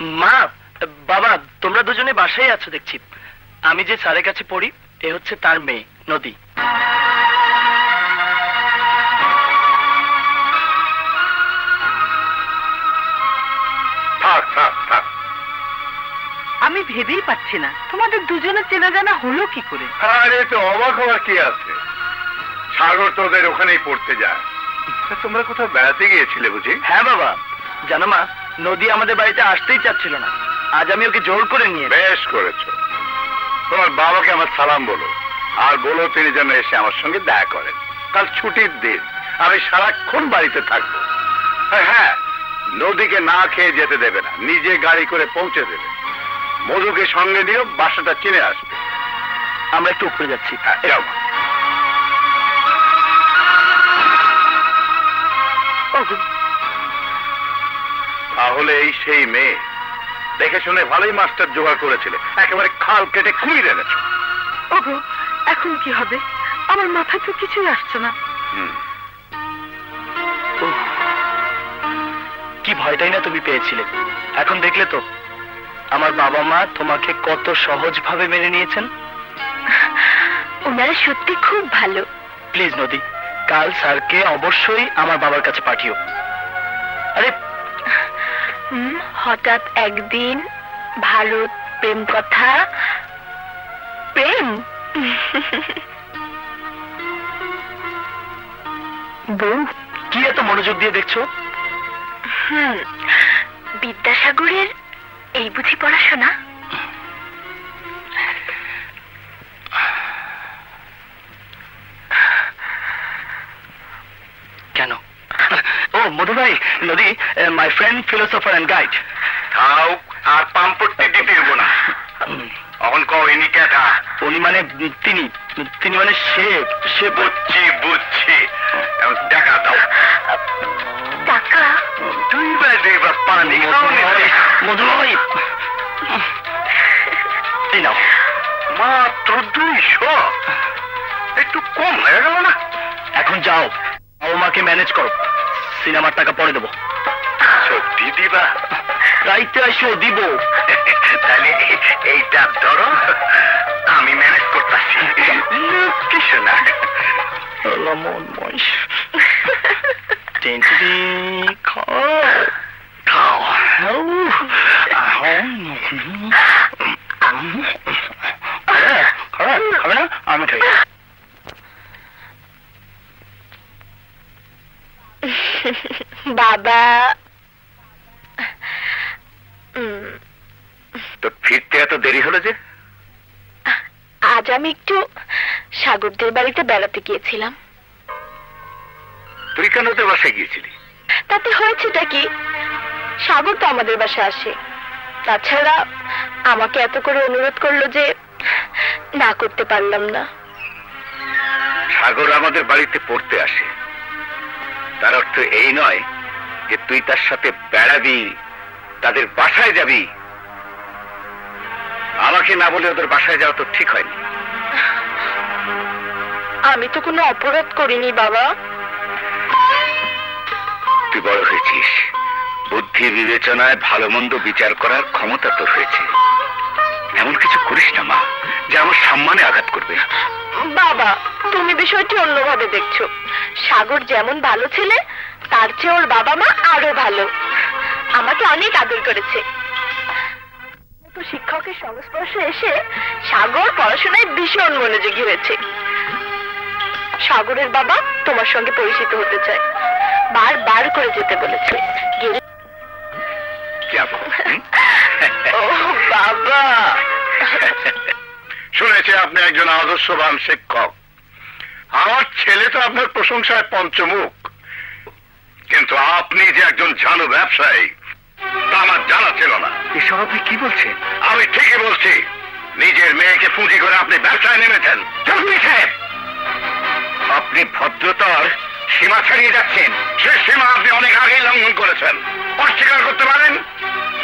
মা, বাবা, তোমরা দুজনে বাসায় আছো দেখছি। আমি যে স্যারের কাছে পড়ি, এ হচ্ছে তার মেয়ে নদী। থাক থাক থাক। আমি ভেবেই পাচ্ছি না তোমাদের দুজনের চেনা জানা হলো কি করে। আরে তো অবাক হওয়ার কি আছে, সাগর তোদের ওখানেই পড়তে যায়। তোমরা কোথাও বেড়াতে গিয়েছিলে বুঝি? হ্যাঁ বাবা, জানো মা, নদী আমাদের বাড়িতে আসতেই চাচ্ছিল না। আজ আমি ওকে জোর করে নিয়ে। বেশ করেছো। তোমার বাবাকে আমার সালাম বলো, আর বলো তিনি যেন এসে আমার সঙ্গে দেখা করেন। কাল ছুটির দিন, আমি সারাক্ষণ বাড়িতে থাকবো। হ্যাঁ, নদীকে না খেয়ে যেতে দেবে না, নিজে গাড়ি করে পৌঁছে দেবে। মধুকে সঙ্গে নিয়েও বাসাটা চিনে আসবে। আমরা একটু উপরে যাচ্ছি। হ্যাঁ, যাও। তাহলে এই সেই মেয়ে, দেখে শুনে ভালোই মাস্টার জোগাড় করেছিলে, একেবারে খাল কেটে কুমির এনেছো। ওগো, এখন কি হবে? আমার মাথায় তো কিছুই আসছে না। কি ভয়টাই না তুমি পেয়েছিলে। এখন দেখলে তো আমার বাবা মা তোমাকে কত সহজ ভাবে মেনে নিয়েছেন। ওনারা সত্যি খুব ভালো। প্লিজ নদী, কাল স্যারকে অবশ্যই আমার বাবার কাছে পাঠিও। আরে হঠাৎ একদিন ভারত প্রেম কথা, প্রেম বউ, কি এত মনোযোগ দিয়ে দেখছো? বিদ্যাসাগরের এই বুঝি পড়াশোনা? কেন? ও মধু ভাই, নদী my friend philosopher and guide. খাও আর পাম্পট্টি দিতে দেবো না। এখন কও ইনি কেটা? উনি মানে তিনি, তিনি মানে সে বুঝছি বুঝছি। টাকা দাও। টাকা? দুইবার পানি মধু ভাই, এই নাও। মাত্র 200? একটু কম হয়ে গেল না? এখন যাও, বাবা মাকে ম্যানেজ করো, সিনেমার টাকা পরে দেবো। সত্যি দিবা? রাইতে আসো, দিব। তাহলে এইটা ধরো, আমি ম্যানেজ করতেছি। কিছু না। মন মশ খাও খাও। খাবে না? আমি খাই। বাবা, তো ফিরতে এত দেরি হলো যে? আজ আমি একটু সাগরদের বাড়িতে বেড়াতে গিয়েছিলাম। তুই কেন ওদের বাসায় গিয়েছিলি? তাতে হয়েছেটা কি, সাগর তো আমাদের বাসায় আসে। তাছাড়া আমাকে এত করে অনুরোধ করলো যে না করতে পারলাম না। সাগর আমাদের বাড়িতে পড়তে আসে, তার অর্থ এই নয় যে তুই তার সাথে বেড়াবি, তাদের বাসায় যাবি। আমাকে না বলে ওদের বাসায় যাওয়া তো ঠিক হয়নি। আমি তো কোনো অপরাধ করিনি বাবা। তুই বড় হয়েছিস, বুদ্ধি বিবেচনায় ভালো মন্দ বিচার করার ক্ষমতা তোর হয়েছে। এমন কিছু করিস না মা, যে আমার সম্মানে আঘাত করবে। বাবা, তুমি বিষয়টি অন্যভাবে দেখছো। সাগর যেমন ভালো ছেলে, তার চেয়ে ওর বাবা মা আরো ভালো। আমাকে অনেক আদর করেছে। শিক্ষকের সংস্পর্শে এসে সাগর পড়াশোনায় ভীষণ মনোযোগী হয়েছে। সাগরের বাবা তোমার সঙ্গে পরিচিত হতে চায়, বারবার করে যেতে বলেছে। ও বাবা, শুনেছি আপনি একজন আদর্শবান শিক্ষক। আমার ছেলে তো আপনার প্রশংসায় পঞ্চমুখ, কিন্তু আপনি যে একজন ঝানু ব্যবসায়ী তা আমার জানা ছিল না। এসব আপনি কি বলছেন? আমি ঠিকই বলছি। নিজের মেয়েকে পুঁজি করে আপনি ব্যবসায় নেমেছেন। সাহেব, আপনি ভদ্রতার সীমা ছাড়িয়ে যাচ্ছেন। সে সীমা আপনি অনেক আগেই লঙ্ঘন করেছেন। অস্বীকার করতে পারেন?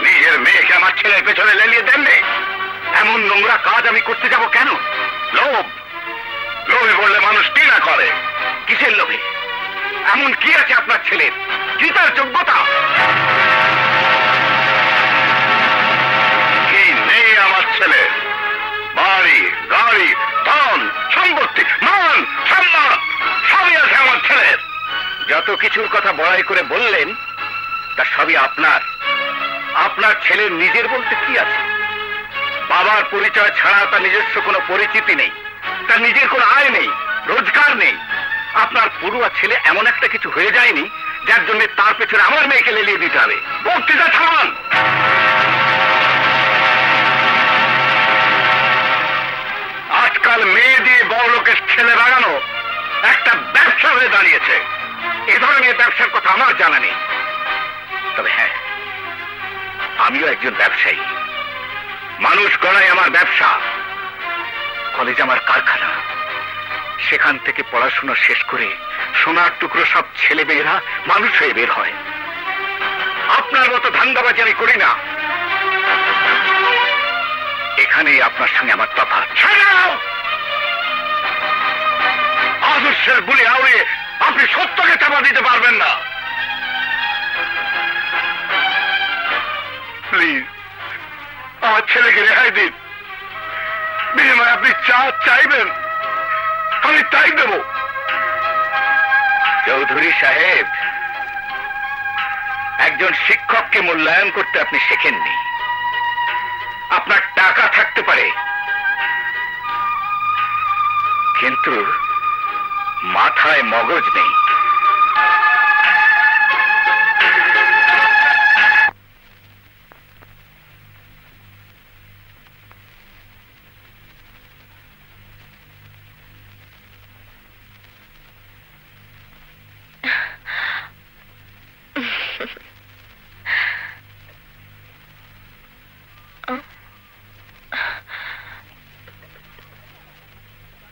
নিজের মেয়েকে আমার ছেলের পেছনে লেলিয়ে দেননি। এমন নোংরা কাজ আমি করতে যাব কেন? লোভ, লোভে বললে মানুষ কি না করে। কিসের লোভে? এমন কি আছে আপনার ছেলের? কি তার যোগ্যতা? কিছুর কথা বড়াই করে বললেন, তা সবই আপনার। আপনার ছেলের নিজের বলতে কি আছে? বাবার পরিচয় ছাড়া তার নিজস্ব কোনো পরিচিতি নেই, তার নিজের কোনো আয় নেই, রোজগার নেই। আপনার পড়ুয়া ছেলে এমন একটা কিছু হয়ে যায়নি যার জন্য তার পেছনে আমার মেয়েকে লেলিয়ে দিতে হবে। বক্তৃতা থামান। আজকাল মেয়ে দিয়ে বড় লোকের ছেলে বাগানো একটা ব্যবসা হয়ে দাঁড়িয়েছে। এ ধরনের ব্যবসার কথা আমার জানা নেই। তবে হ্যাঁ, আমিও একজন ব্যবসায়ী। মানুষ গড়াই আমার ব্যবসা, কলেজ আমার কারখানা। সেখান থেকে পড়াশোনা শেষ করে সোনার টুকরো সব ছেলে মেয়েরা মানুষ হয়ে বের হয়। আপনার মতো ধান্দাবাজি আমি করি না। এখানেই আপনার সঙ্গে আমার তফাৎ। আদর্শের বুলি আউড়ে আপনি সত্যকে চাপা দিতে পারবেন না। প্লিজ আমার ছেলেকে রেহাই দিন। বিনিময়ে আপনি চা চাইবেন, আমি তাই দেব। চৌধুরী সাহেব, একজন শিক্ষককে মূল্যায়ন করতে আপনি শেখেননি। আপনার টাকা থাকতে পারে, কিন্তু মাথায় মগজ নেই।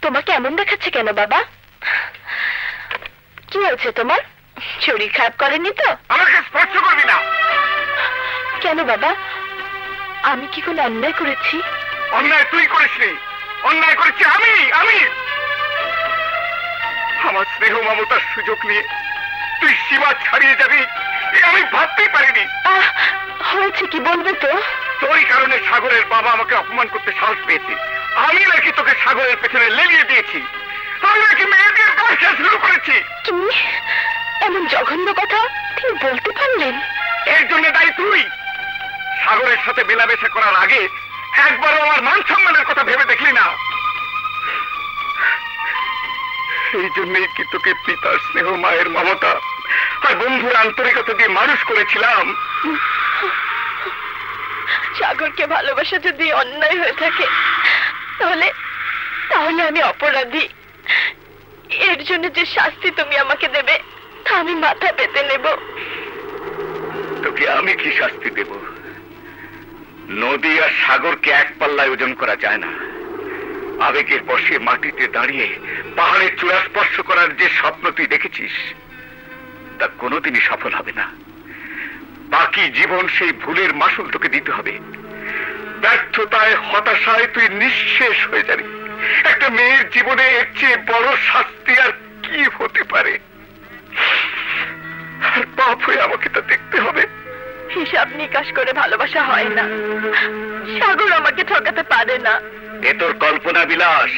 তোমাকে এমন দেখাচ্ছে কেন বাবা? কি হয়েছে তোমার? শরীর খারাপ করেনি তো? আমাকে স্পর্শ করবি না। কেন বাবা, আমি কি কোনো অন্যায় করেছি? অন্যায় তুই করিসনি, অন্যায় করেছি আমি। আমার স্নেহ মমতার সুযোগ নিয়ে তুই সীমা ছাড়িয়ে যাবি এ আমি ভাবতেই পারিনি। হয়েছে কি বলবে তো? তোর কারণে সাগরের বাবা আমাকে অপমান করতে সাহস পেয়েছে। আমি নাকি তোকে সাগরের পেছনে লেলিয়ে দিয়েছি, আমি নাকি মেয়েদের পয়সা শুরু করেছি। তুমি এমন জঘন্য কথা তিনি বলতে পারলেন? এর জন্য দায়ী তুই। সাগরের সাথে মেলামেশা করার আগে একবারও আমার মান সম্মানের কথা ভেবে দেখলি না। এই জন্যই কি তোকে পিতার স্নেহ, মায়ের মমতা আর বন্ধুর আন্তরিকতা দিয়ে মানুষ করেছিলাম। সাগরকে ভালোবাসা যদি অন্যায় হয়ে থাকে, তাহলে আমি অপরাধী। এর জন্য যে শাস্তি তুমি আমাকে দেবে তা আমি মাথা পেতে নেব। তোকে আমি কি শাস্তি দেব? নদী আর সাগরকে এক পাল্লায় ওজন করা যায় না। আবেগের বশে মাটিতে দাঁড়িয়ে পাহাড়ের চূড়া স্পর্শ করার যে স্বপ্ন তুই দেখেছিস, তা কোনোদিনই সফল হবে না। বাকি জীবন সেই ভুলের মাসুল তোকে দিতে হবে। ব্যর্থতায়, হতাশায় তুই নিঃশেষ হয়ে যাবি। একটা মেয়ের জীবনে এর চেয়ে বড় শাস্তি আর কি হতে পারে? আর পাপ হয়ে আমাকে তা দেখতে হবে। হিসাব নিকাশ করে ভালোবাসা হয় না। সাগর আমাকে ঠকাতে পারে না। এ তোর কল্পনা বিলাস।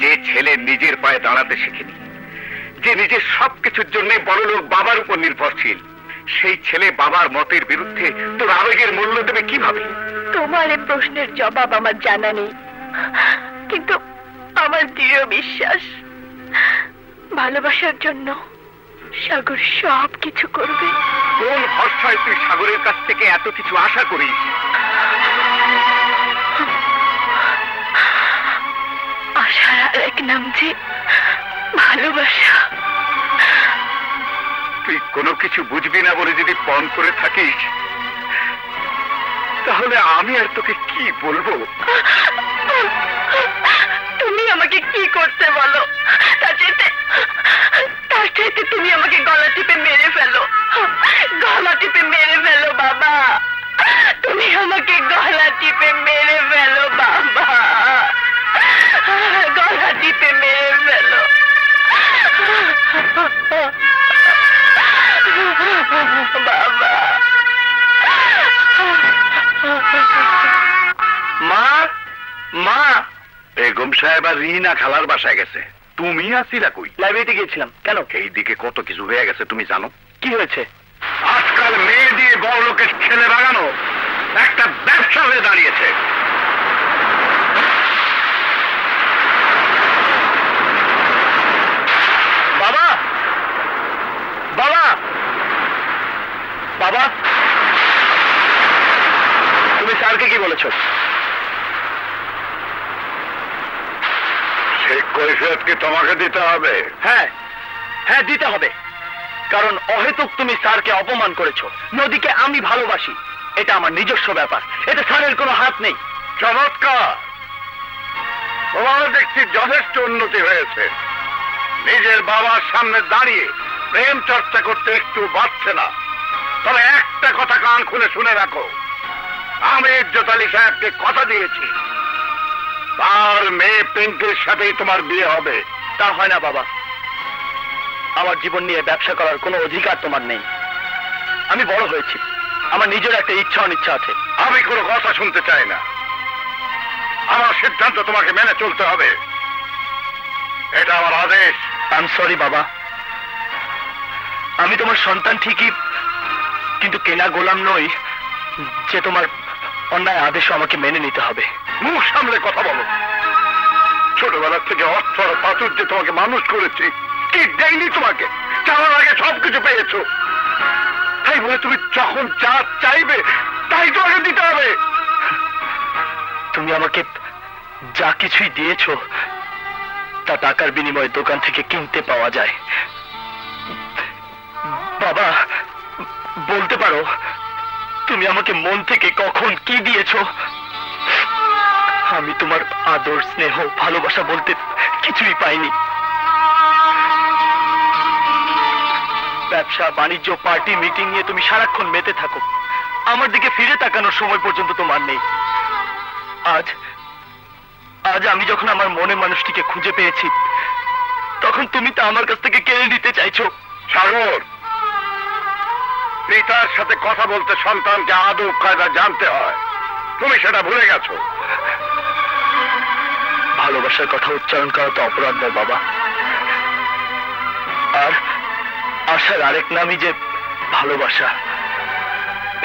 যে ছেলে নিজের পায়ে দাঁড়াতে শেখেনি, যে নিজের সবকিছুর জন্য বড়লোক বাবার উপর নির্ভরশীল, সেই ছেলে বাবার মতের বিরুদ্ধে তোর আবেগের মূল্য দেবে কিভাবে? তোমার এই প্রশ্নের জবাব আমার জানা নেই, কিন্তু আমার দৃঢ় বিশ্বাস ভালোবাসার জন্য সাগর সব কিছু করবে। কোন ভরসায় তুই সাগরের কাছ থেকে এত কিছু আশা করিস? আশার আরেক নাম যে ভালোবাসা। তুই কোনো কিছু বুঝবি না বলে যদি পণ করে থাকিস, তাহলে আমি আর তোকে কি বলবো? তুমি আমাকে কি করতে বলো? তার চাইতে তুমি আমাকে গলা টিপে মেরে ফেলো। গলা টিপে মেরে ফেলো বাবা। তুমি আমাকে গলা টিপে মেরে ফেলো বাবা। গলা টিপে মেরে ফেলো বাবা। মা, মা। বেগম সাহেব আর রিনা খালার বাসায় গেছে। তুমি আসিলা কই? লাইব্রেরিতে গিয়েছিলাম। কেন? এইদিকে কত কিছু হয়ে গেছে তুমি জানো? কি হয়েছে? আজকাল মেয়ে দিয়ে বড় লোকের ছেলে বাগানো একটা ব্যবসা হয়ে দাঁড়িয়েছে। বাবা, বাবা, বাবা, তুমি স্যারকে কি বলেছো? সেই কৈফিয়ত কি তোমাকে দিতে হবে? হ্যাঁ, হ্যাঁ দিতে হবে। কারণ অহেতুক তুমি স্যারকে অপমান করেছো। নদীকে আমি ভালোবাসি, এটা আমার নিজস্ব ব্যাপার, এতে স্যারের কোনো হাত নেই। চমৎকার, তোমার দেখছি যথেষ্ট উন্নতি হয়েছে। নিজের বাবার সামনে দাঁড়িয়ে প্রেম চর্চা করতে একটু বাড়ছে না। তবে একটা কথা কান খুলে শুনে রাখো, আমি ইজ্জত আলী সাহেবকে কথা দিয়েছি, তার মেয়ে পিঙ্কির সাথেই তোমার বিয়ে হবে। তা হয় না বাবা, আমার জীবন নিয়ে ব্যবসা করার কোনো অধিকার তোমার নেই। আমি বড় হয়েছি, আমার নিজের একটা ইচ্ছা অনিচ্ছা আছে। আমি কোনো কথা শুনতে চাই না, আমার সিদ্ধান্ত তোমাকে মেনে চলতে হবে, এটা আমার আদেশ। আই এম সরি বাবা, আমি তোমার সন্তান ঠিকই, কিন্তু কেনা গোলাম নই যে তোমার অন্যায় আদেশও আমাকে মেনে নিতে হবে। মুখ সামলে কথা বলো। ছোটবেলা থেকে অর্থ আর প্রাচুর্যে তোমাকে মানুষ করেছি, কি দেয়নি তোমাকে? চাওয়ার আগে সবকিছু পেয়েছো, তাই বলে তুমি যখন যা চাইবে তাই তোমাকে দিতে হবে। তুমি আমাকে যা কিছুই দিয়েছো তা টাকার বিনিময়ে দোকান থেকে কিনতে পাওয়া যায়। বাবা, বলতে পারো তুমি আমাকে মন থেকে কখন কি দিয়েছো? আমি তোমার আদর, স্নেহ, ভালোবাসা বলতে কিছুই পাইনি। ব্যবসা বাণিজ্য, পার্টি, মিটিং নিয়ে তুমি সারাক্ষণ মেতে থাকো, আমার দিকে ফিরে তাকানোর সময় পর্যন্ত তোমার নেই। আজ আজ আমি যখন আমার মনের মানুষটিকে খুঁজে পেয়েছি, তখন তুমি তা আমার কাছ থেকে কেড়ে নিতে চাইছো। সাগর, পিতার সাথে কথা বলতে সন্তানকে আদব কায়দা জানতে হয়, তুমি সেটা ভুলে গেছো। ভালোবাসার কথা উচ্চারণ করা তো অপরাধ নয় বাবা। আর আশার আরেক নামই যে ভালোবাসা।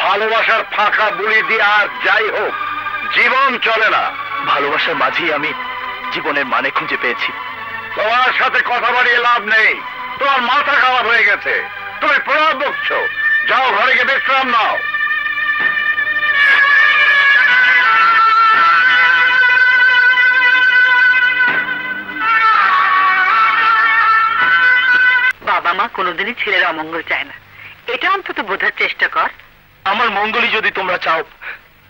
ভালোবাসার ফাঁকা বুলি দিয়ে আর যাই হোক জীবন চলে না। ভালোবাসার মাঝেই আমি জীবনের মানে খুঁজে পেয়েছি। তোমার সাথে কথা বাড়িয়ে লাভ নেই, তোমার মাথা খারাপ হয়ে গেছে, তুমি প্রলাপ বকছো। যাও ঘরে গিয়ে বিশ্রাম নাও। বাবা মা কোনোদিনই ছেলের অমঙ্গল চায় না, এটা অন্তত বোঝার চেষ্টা কর। আমার মঙ্গলই যদি তোমরা চাও,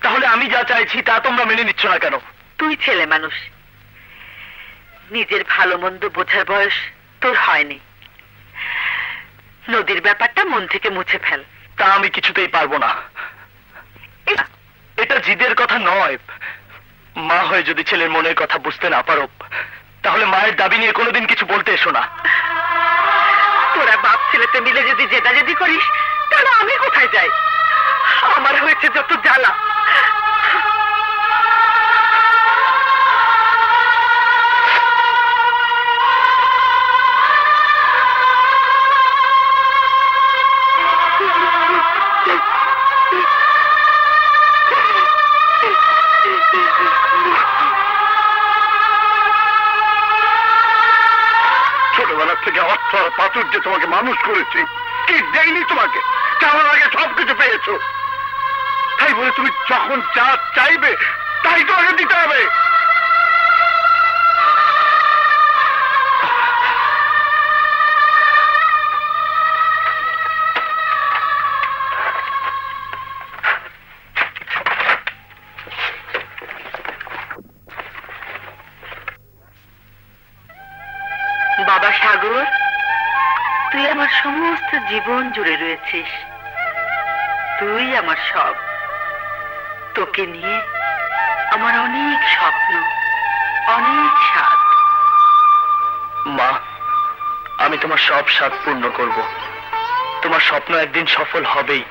তাহলে আমি যা চাইছি তা তোমরা মেনে নিচ্ছ না কেন? তুই ছেলে মানুষ, নিজের ভালো মন্দ বোঝার বয়স তোর হয়নি। নদীর ব্যাপারটা মন থেকে মুছে ফেল। তা আমি কিছুতেই পারবো না। এটা জিদের কথা নয়। মা হয়ে যদি ছেলের মনের কথা বুঝতে না পারো, তাহলে মায়ের দাবি নিয়ে কোনোদিন কিছু বলতে এসো না। তোরা বাপ ছেলেতে মিলে যদি জেদাজেদি করিস, তাহলে আমি কোথায় যাই? আমার হয়েছে যত জ্বালা। ছোটবেলা থেকে অর্থ আর প্রাচুর্যে তোমাকে মানুষ করেছি, কি দেয়নি তোমাকে? চাওয়ার আগে সবকিছু পেয়েছো, তাই বলে তুমি যখন যা চাইবে তাই তোমাকে দিতে হবে। বাবা সাগর, তুই আমার সমস্ত জীবন জুড়ে রয়েছিস। তুই আমার সব। তোকে নিয়ে আমার অনেক স্বপ্ন, অনেক স্বাদ। মা, আমি তোমার সব স্বাদ পূর্ণ করব। তোমার স্বপ্ন একদিন সফল হবেই।